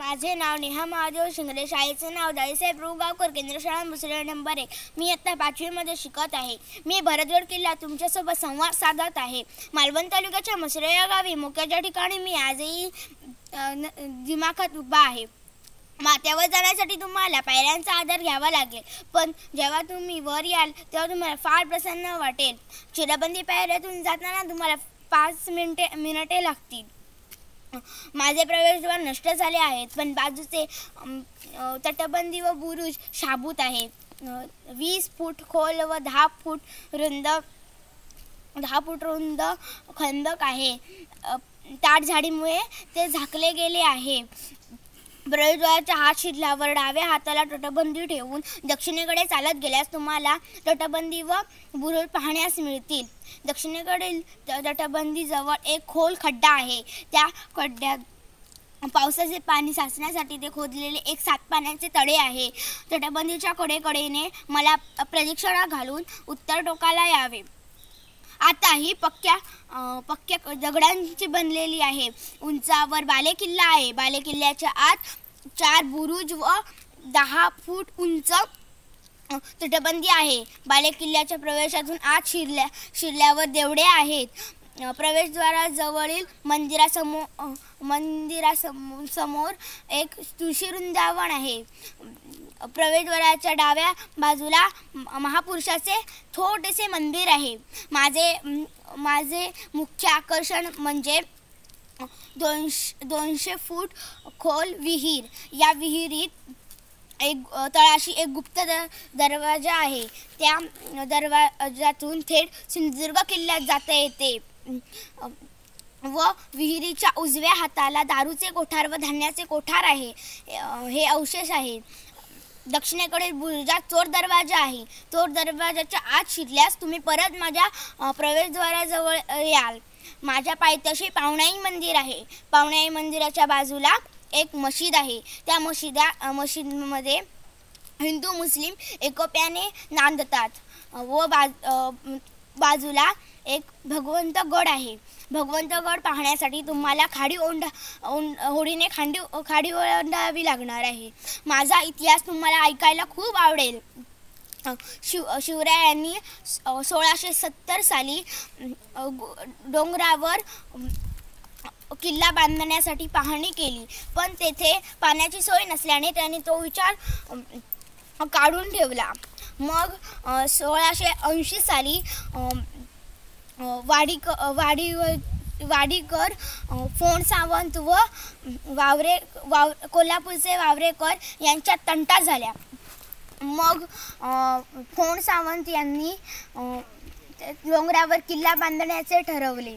माझे नाव नेहा महादेव शिंगरे. शाळेचे नाव दाईसाहेब रुगावकर, केंद्र शाळा मुसळे नंबर 1. मी इयत्ता 5वी मध्ये शिकत आहे. मी भरतगड किल्ला तुमच्यासोबत संवाद साधत आहे. मालवण तालुक्याच्या मुसळे या गावी मोक्याच्या ठिकाणी मी आजही दिमाखात उभा आहे. माथ्यावर जाण्यासाठी तुम्हाला पायऱ्यांचा आधार घ्यावा लागेल, पण जेव्हा तुम्ही वर याल तेव्हा तुम्हाला फार प्रसन्न वाटेल. चिराबंदी पायऱ्यातून जाताना तुम्हाला 5 मिनिटे लागतील. माझे प्रवेशद्वार नष्ट झाले आहेत, पण बाजूचे तटबंदी व बुरुज शाबूत आहे. 20 फूट खोल व 10 फूट रुंद खंदक आहे. ताट झाडीमुळे ते झाकले गेले आहे. प्रवेशद्वाराच्या हात शिरल्यावर डाव्या हाताला तटबंदी ठेवून दक्षिणेकडे चालत गेल्यास तुम्हाला तटबंदी व बुरुज पाहण्यास मिळतील. दक्षिणेकडील तटबंदीजवळ एक खोल खड्डा आहे. त्या खड्ड्यात पावसाचे पाणी साचण्यासाठी ते खोदलेले एक 7 पाण्याचे तळे आहे. तटबंदीच्या कडेकडेने मला प्रदक्षिणा घालून उत्तर टोकाला यावे. आता ही पक्क्या दगडांची बनलेली आहे. उंचावर बालेकिल्ला आहे. बालेकिल्ल्याच्या आत 4 बुरुज व 10 फूट उंच तटबंदी आहे. बालेकिल्ल्याच्या प्रवेशातून आत शिरल्यावर देवळे आहेत. प्रवेशद्वाराजवळील मंदिरासमोर एक तुळशी वृंदावन आहे. प्रवेशद्वाराच्या डाव्या बाजूला महापुरुषाचे छोटेसे मंदिर आहे. माझे मुख्य आकर्षण म्हणजे 200 फूट खोल विहीर. या विहिरीत तळाशी एक गुप्त दरवाजा आहे. त्या दरवाजातून थेट सिंधुदुर्ग किल्ल्यात जाता येते व विहिरीच्या उजव्या हाताला दारूचे कोठार व धान्याचे कोठार आहे. हे अवशेष आहे. दक्षिणेकडील बुरुजात चोर दरवाजा आहे. चोर दरवाजाच्या आत शिरल्यास तुम्ही परत माझ्या प्रवेशद्वाराजवळ याल. माझ्या पायथ्याशी पावणाई मंदिर आहे. पावणाई मंदिराच्या बाजूला एक मशीद आहे. त्या मशीदमध्ये हिंदू मुस्लिम एकोप्याने नांदतात व बाजूला एक भगवंतगड आहे. भगवंतगड पाहण्यासाठी तुम्हाला होडीने खाडी ओलांडावी लागणार आहे. माझा इतिहास तुम्हाला ऐकायला खूप आवडेल. शिवरायांनी 1670 साली डोंगरावर किल्ला बांधण्यासाठी पाहणी केली, पण तेथे पाण्याची सोय नसल्याने त्यांनी तो विचार काढून ठेवला. मग 1680 साली वाडीकर, फोंड सावंत व कोल्हापूरचे वावरेकर यांच्यात तंटा झाल्या. मग फोंड सावंत यांनी डोंगरावर किल्ला बांधण्याचे ठरवले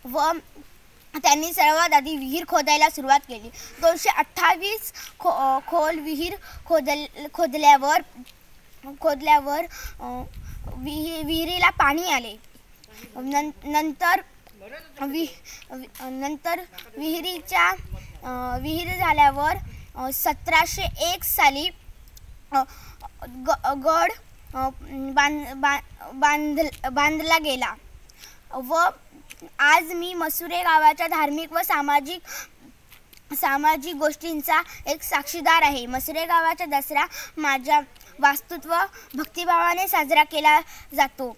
व त्यांनी सर्वात आधी विहीर खोदायला सुरुवात केली. 228 खोल विहीर खोदल्यावर विहिरीला पाणी आले. नंतर विहीर झाल्यावर 1701 साली गड बांधला गेला व आज मी मसुरे गावाच्या धार्मिक व सामाजिक गोष्टींचा एक साक्षीदार आहे. मसुरे गावाचा दसरा माझ्या वास्तुत्व व भक्तिभावाने साजरा केला जातो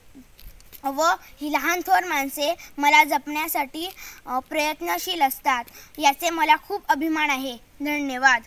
व ही लहान थोर माणसे मला जपण्यासाठी प्रयत्नशील असतात. याचे मला खूप अभिमान आहे. धन्यवाद.